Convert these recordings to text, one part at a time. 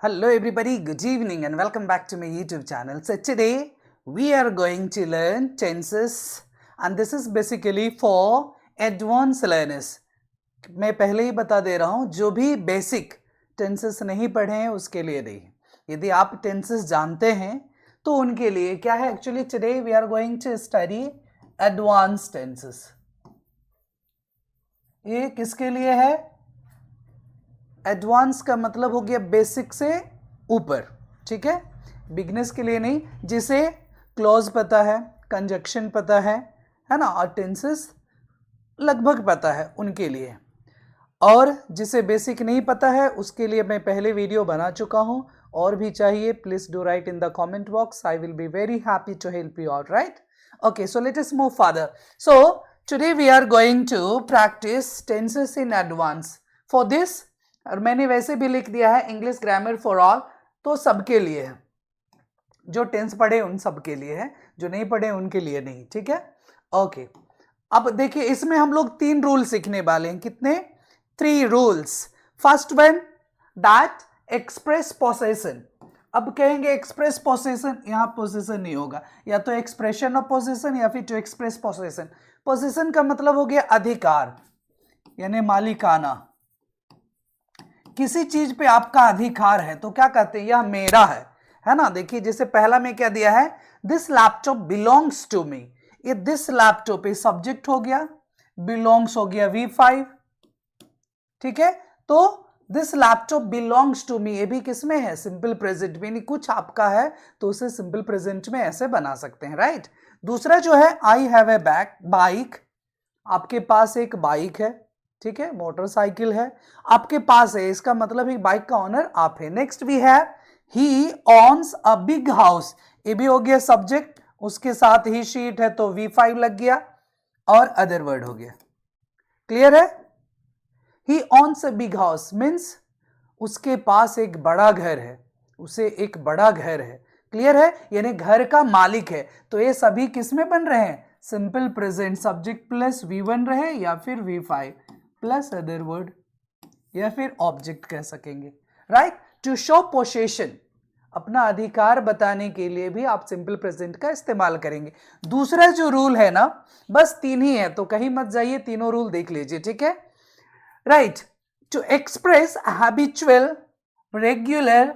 Hello everybody, good evening and welcome back to my YouTube channel. So today we are going to learn tenses and this is basically for advanced learners. मैं पहले ही बता दे रहा हूँ, जो भी basic tenses नहीं पढ़े हैं उसके लिए नहीं. यदि आप टेंसेस जानते हैं तो उनके लिए क्या है. Actually today we are going to study advance tenses. ये किसके लिए है? एडवांस का मतलब हो गया बेसिक से ऊपर, ठीक है, बिगनर्स के लिए नहीं. जिसे क्लॉज पता है, कंजक्शन पता है ना, और टेंसेस लगभग पता है उनके लिए. और जिसे बेसिक नहीं पता है उसके लिए मैं पहले वीडियो बना चुका हूं. और भी चाहिए please do write in the comment box. I will be very happy to help you out. Right, okay, so let us move further. So today we are going to practice tenses in advance. For this, और मैंने वैसे भी लिख दिया है English grammar for all, तो सबके लिए है. जो टेंस पढ़े उन सबके लिए है, जो नहीं पढ़े उनके लिए नहीं. ठीक है, ओके. अब देखिए, इसमें हम लोग 3 रूल सीखने वाले हैं. कितने? 3 rules. First one, that express possession. अब कहेंगे एक्सप्रेस पोसेशन, यहां पोसेशन नहीं होगा, या तो एक्सप्रेशन ऑफ पोसेशन या फिर टू एक्सप्रेस पोसेशन. पोसेशन का मतलब हो गया अधिकार, यानी मालिकाना. किसी चीज पे आपका अधिकार है तो क्या कहते हैं? यह मेरा है ना. देखिए, जैसे पहला में क्या दिया है, this laptop belongs to me. ये दिस लैपटॉप पे सब्जेक्ट हो गया, बिलोंग्स हो गया V5. ठीक है, तो this laptop belongs to me, ये भी किसमें है? सिंपल प्रेजेंट में. कुछ आपका है तो उसे सिंपल प्रेजेंट में ऐसे बना सकते हैं. राइट. दूसरा जो है, आई हैव ए बाइक. आपके पास एक बाइक है, ठीक है, मोटरसाइकिल है आपके पास है, इसका मतलब ही बाइक का ओनर आप है. नेक्स्ट भी है, ही ऑन्स अ बिग हाउस. ये भी हो गया सब्जेक्ट, उसके साथ ही शीट है तो V5 लग गया और अदर वर्ड हो गया. क्लियर है? ही ऑन्स अ बिग हाउस मीन्स उसके पास एक बड़ा घर है, उसे एक बड़ा घर है. क्लियर है? यानी घर का मालिक है. तो ये सभी किसमें बन रहे हैं? Simple present. Subject plus V1 रहे या फिर V5 प्लस अदर वर्ड, या फिर ऑब्जेक्ट कह सकेंगे. राइट. टू शो पोसेशन, अपना अधिकार बताने के लिए भी आप सिंपल प्रेजेंट का इस्तेमाल करेंगे. दूसरा जो रूल है ना, बस 3 ही है, तो कहीं मत जाइए, तीनों रूल देख लीजिए. ठीक है, right. To express habitual, regular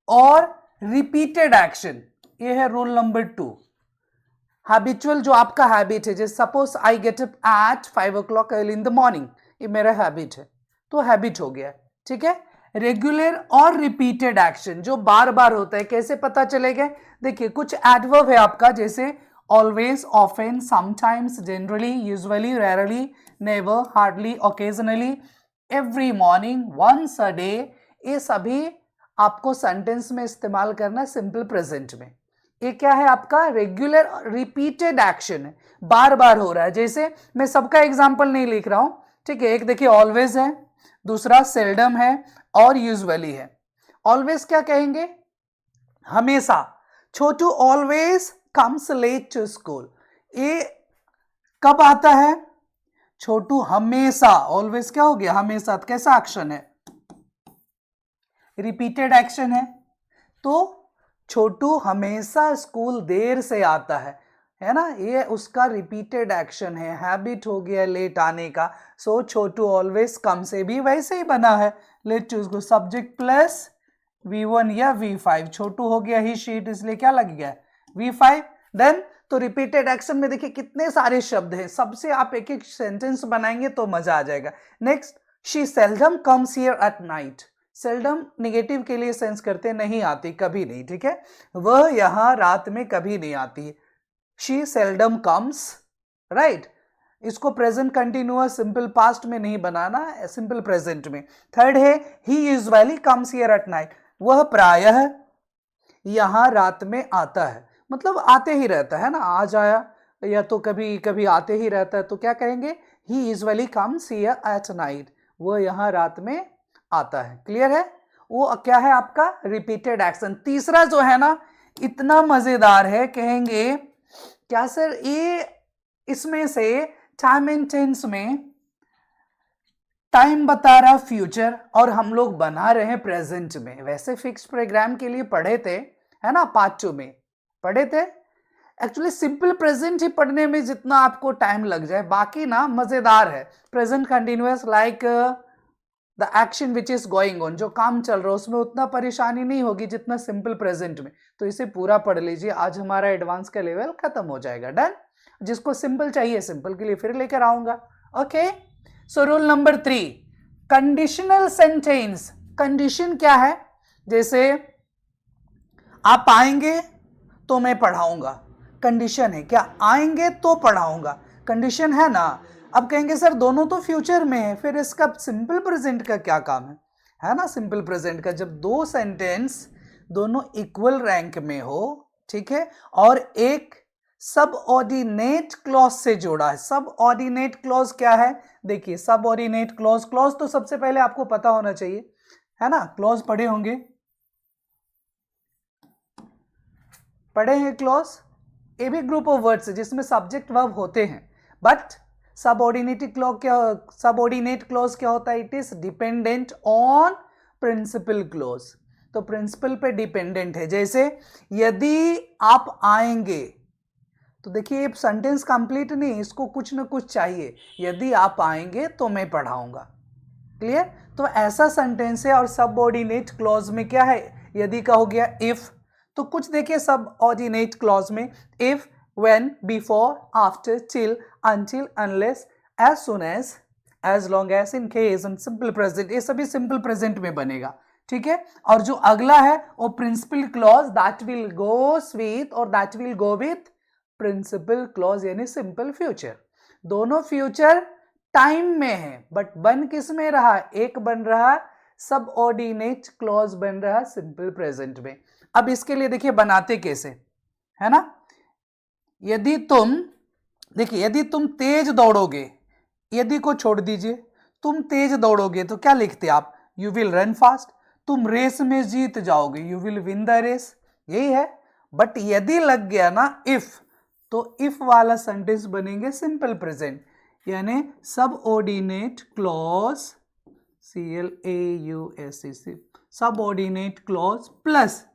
और रिपीटेड एक्शन, ये है रूल नंबर 2. हैबिचुअल जो आपका हैबिट है, जैसे suppose I get up at 5 o'clock early in the morning, ये मेरा हैबिट है, तो हैबिट हो गया. ठीक है. रेगुलर और रिपीटेड एक्शन जो बार बार होता है, कैसे पता चलेगा? देखिए, कुछ एडवर्ब है आपका, जैसे always, often, sometimes, generally, usually, rarely, never, hardly, occasionally, every morning, once a day. ये सभी आपको सेंटेंस में इस्तेमाल करना है सिंपल प्रेजेंट में. ये क्या है आपका? रेगुलर रिपीटेड एक्शन है, बार बार हो रहा है. जैसे मैं सबका एग्जांपल नहीं लिख रहा हूं, ठीक है. एक देखिए, ऑलवेज है, दूसरा सेल्डम है और यूजुअली है. ऑलवेज क्या कहेंगे? हमेशा. Chhotu always comes late to school, ये कब आता है? छोटू हमेशा. ऑलवेज क्या हो गया? हमेशा. कैसा एक्शन है? रिपीटेड एक्शन है. तो छोटू हमेशा स्कूल देर से आता है ना, ये उसका रिपीटेड एक्शन है. हैबिट हो गया लेट आने का. सो छोटू ऑलवेज कम से भी वैसे ही बना है, late to school. Subject plus V1 या V5. छोटू हो गया ही शीट, इसलिए क्या लग गया? V5. देन तो रिपीटेड एक्शन में देखिए कितने सारे शब्द हैं, सबसे आप एक एक सेंटेंस बनाएंगे तो मजा आ जाएगा. Next, she seldom comes here at night. Seldom negative के लिए सेंस करते, नहीं आती, कभी नहीं. ठीक है, वह यहां रात में कभी नहीं आती. She seldom comes. राइट. इसको प्रेजेंट कंटिन्यूअस सिंपल पास्ट में नहीं बनाना, सिंपल प्रेजेंट में. थर्ड है, he usually comes here at night. वह प्रायः यहां रात में आता है, मतलब आते ही रहता है ना, आज आया या तो कभी कभी आते ही रहता है, तो क्या कहेंगे? He usually comes here at night. वह यहां रात में आता है. क्लियर है? वो क्या है आपका? Repeated action. तीसरा जो है ना, इतना मजेदार है, कहेंगे क्या सर? ये इसमें से टाइम एंड टेंस में टाइम बता रहा फ्यूचर और हम लोग बना रहे हैं प्रेजेंट में। वैसे फिक्स प्रोग्राम के लिए पढ़े थे, है ना, पार्ट 2 में पढ़े थे। एक्चुअली सिंपल प्रेजेंट ही पढ़ने में जितना आपको टाइम लग जाए, बाकी ना मजेदार है। Present continuous like the action which is going on, जो काम चल रहा है उसमें उतना परेशानी नहीं होगी जितना सिंपल प्रेजेंट में। तो इसे पूरा पढ़ लीजिए, आज हमारा एडवांस का लेवल खत्म हो जाएगा। डन। जिसको सिंपल चाहिए सिंपल के लिए फिर लेकर आऊंगा। Okay, so rule number 3, conditional sentence. Condition क्या है? जैसे आप आएंगे तो मैं पढ़ाऊंगा, कंडीशन है क्या? आएंगे तो पढ़ाऊंगा, कंडीशन है ना। अब कहेंगे सर दोनों तो फ्यूचर में है, फिर इसका सिंपल प्रेजेंट का क्या काम है ना। सिंपल प्रेजेंट का जब दो सेंटेंस दोनों इक्वल रैंक में हो, ठीक है, और एक सब ऑर्डिनेट क्लॉज से जोड़ा है। सब ऑर्डिनेट क्लॉज क्या है? देखिए सब ऑर्डिनेट क्लॉज, क्लॉज तो सबसे पहले आपको पता होना चाहिए, है ना। क्लॉज पढ़े होंगे, पढ़े हैं क्लॉज। ये भी ग्रुप ऑफ वर्ड्स है जिसमें सब्जेक्ट वर्ब होते हैं, बट सबऑर्डिनेट क्लॉज क्या होता है? It is dependent on principal clause. तो प्रिंसिपल पे डिपेंडेंट है। जैसे यदि आप आएंगे, तो देखिए ये सेंटेंस कंप्लीट नहीं, इसको कुछ ना कुछ चाहिए। यदि आप आएंगे तो मैं पढ़ाऊंगा, क्लियर। तो ऐसा सेंटेंस है। और सबऑर्डिनेट क्लॉज में क्या है? यदि का हो गया इफ। तो कुछ देखिए सबऑर्डिनेट क्लॉज में if, when, before, after, till, until, unless, as soon as long as, in case, and simple present, ये सभी सिंपल प्रेजेंट में बनेगा, ठीक है। और जो अगला है वो principal clause, that will goes with, और that will go with principal clause, यानी सिंपल फ्यूचर। दोनों फ्यूचर टाइम में है, बट बन किस में रहा? एक बन रहा सबऑर्डिनेट क्लॉज, बन रहा सिंपल प्रेजेंट में। अब इसके लिए देखिए बनाते कैसे, है ना। यदि तुम, देखिए यदि तुम तेज दौड़ोगे, यदि को छोड़ दीजिए, तुम तेज दौड़ोगे तो क्या लिखते आप? You will run fast. तुम रेस में जीत जाओगे, you will win the race, यही है। बट यदि लग गया ना इफ, तो इफ वाला सेंटेंस बनेंगे सिंपल प्रेजेंट, यानी subordinate clause, CLAUSEC, subordinate clause plus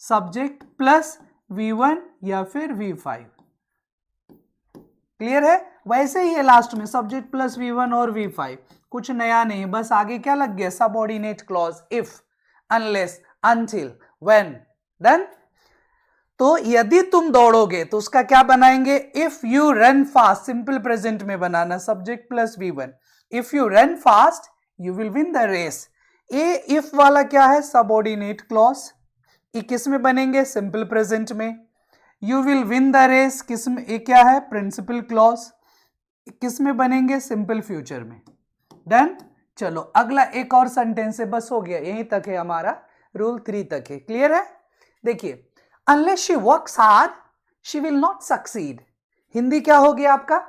subject plus V1 या फिर V5, क्लियर है। वैसे ही है लास्ट में सब्जेक्ट प्लस V1 और V5, कुछ नया नहीं, बस आगे क्या लग गया? Subordinate clause, if, unless, until, when, done. तो यदि तुम दौड़ोगे तो उसका क्या बनाएंगे? If you run fast, simple present में बनाना, subject plus V1। If you run fast you will win the race. ये इफ वाला क्या है? Subordinate clause. ये किस में बनेंगे? सिंपल प्रेजेंट में। You will win the race किस में? ये क्या है? Principal clause. किस में बनेंगे? सिंपल फ्यूचर में। डन। चलो अगला एक और सेंटेंस है, बस हो गया, यहीं तक है हमारा, रूल 3 तक है, क्लियर है। देखिए unless she works hard she will not succeed. Hindi क्या हो गया आपका?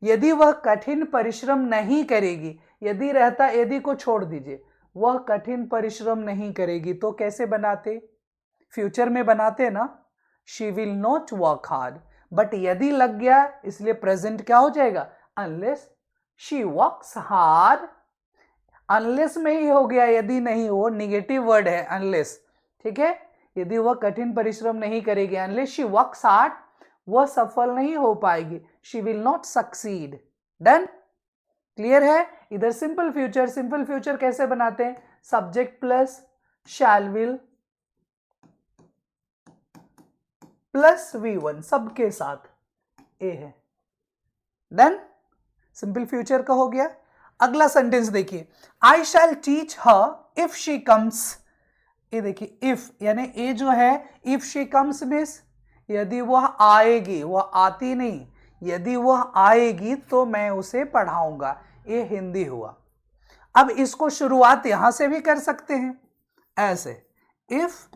यदि वह कठिन परिश्रम नहीं करेगी, यदि रहता, यदि को छोड़ दीजिए, वह कठिन परिश्रम नहीं करेगी, तो कैसे बनाते? फ्यूचर में बनाते ना, she will not work hard. But यदि लग गया इसलिए प्रेजेंट क्या हो जाएगा? Unless she works hard. Unless में ही हो गया, यदि नहीं, वो निगेटिव वर्ड है अनलेस, ठीक है। यदि वह कठिन परिश्रम नहीं करेगी, अनलेस शी वर्क्स हार्ड, वह सफल नहीं हो पाएगी, she will not succeed. Done, clear है। इधर सिंपल फ्यूचर, सिंपल फ्यूचर कैसे बनाते हैं? Subject plus shell will plus V1, सबके साथ ए है। डन, सिंपल फ्यूचर का हो गया। अगला सेंटेंस देखिए, I shall teach her if she comes. ये देखिए इफ, यानी ए जो है, इफ शी कम्स मीन्स यदि वह आएगी, वह आती नहीं, यदि वह आएगी तो मैं उसे पढ़ाऊंगा, ये हिंदी हुआ। अब इसको शुरुआत यहां से भी कर सकते हैं, ऐसे, इफ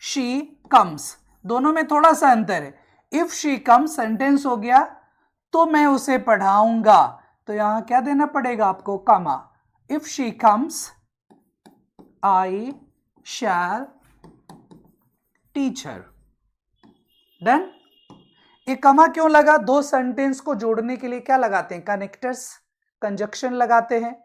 शी कम्स, दोनों में थोड़ा सा अंतर है। इफ शी कम्स सेंटेंस हो गया, तो मैं उसे पढ़ाऊंगा, तो यहां क्या देना पड़ेगा आपको? Comma. If she comes I shall teach her. Done. ये कमा क्यों लगा? दो सेंटेंस को जोड़ने के लिए क्या लगाते हैं? कनेक्टर्स, कंजक्शन लगाते हैं।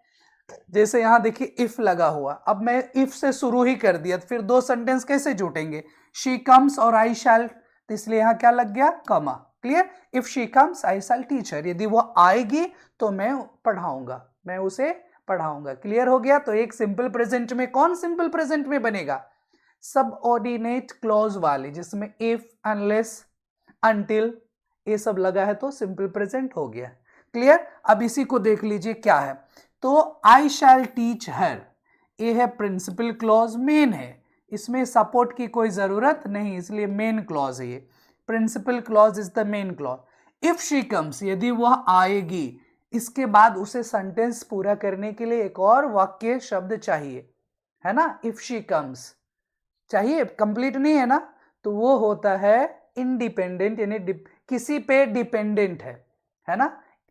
जैसे यहां देखिए इफ लगा हुआ, अब मैं इफ से शुरू ही कर दिया, तो फिर दो सेंटेंस कैसे जुटेंगे? शी कम्स और आई शैल, तो इसलिए यहां क्या लग गया? Comma. Clear? If she comes I shall teach her, यदि वो आएगी तो मैं पढ़ाऊंगा, मैं उसे पढ़ाऊंगा। क्लियर हो गया? तो एक सिंपल प्रेजेंट में कौन सिंपल प्रेजेंट में बनेगा? सबऑर्डिनेट क्लॉज वाले, जिसमें इफ, अनलेस, अनटिल ये सब लगा है तो सिंपल प्रेजेंट हो गया। क्लियर? अब इसी को देख लीजिए क्या है। तो आई शैल टीच हर, ये है प्रिंसिपल क्लॉज, मेन है, इसमें सपोर्ट की कोई जरूरत नहीं, इसलिए मेन क्लॉज है ये। Principal clause is the main clause. If she comes, यदि वह आएगी, इसके बाद उसे सेंटेंस पूरा करने के लिए एक और वाक्य शब्द चाहिए, है ना? इफ शी कम्स चाहिए, कंप्लीट नहीं है ना, तो वो होता है इंडिपेंडेंट, यानी किसी पे डिपेंडेंट है ना?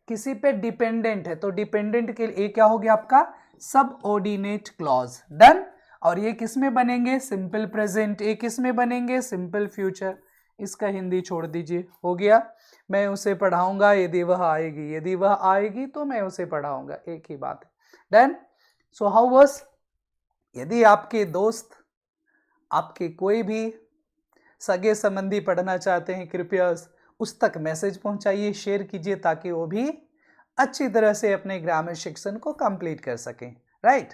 किसी पे डिपेंडेंट है, तो डिपेंडेंट के लिए क्या हो गया आपका? Subordinate clause. डन? और ये किस में बनेंगे? Simple present. ये किस में बनेंगे? Simple future. इसका हिंदी छोड़ दीजिए, हो गया। मैं उसे पढ़ाऊंगा यदि वह आएगी, यदि वह आएगी तो मैं उसे पढ़ाऊंगा, एक ही बात है। डन? So how was? यदि आपके दोस्त, आपके कोई भी सगे संबंधी पढ़ना चाहते हैं, कृपया उस तक मैसेज पहुंचाइए, शेयर कीजिए, ताकि वो भी अच्छी तरह से अपने ग्रामर सेक्शन को कंप्लीट कर सकें। Right?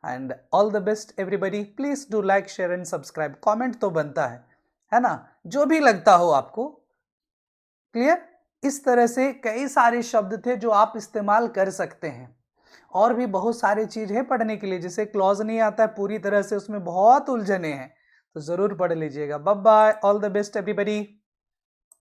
And all the best everybody. Please do like, share and subscribe. Comment तो बनता है ना? जो भी लगता हो आपको। क्लियर? इस तरह से कई सारे शब्द थे जो आप इस्तेमाल कर सकते हैं, और भी बहुत सारी चीज है पढ़ने के लिए। जैसे क्लॉज नहीं आता है पूरी तरह से, उसमें बहुत उलझने हैं, तो जरूर पढ़ लीजिएगा। Bye bye, all the best everybody.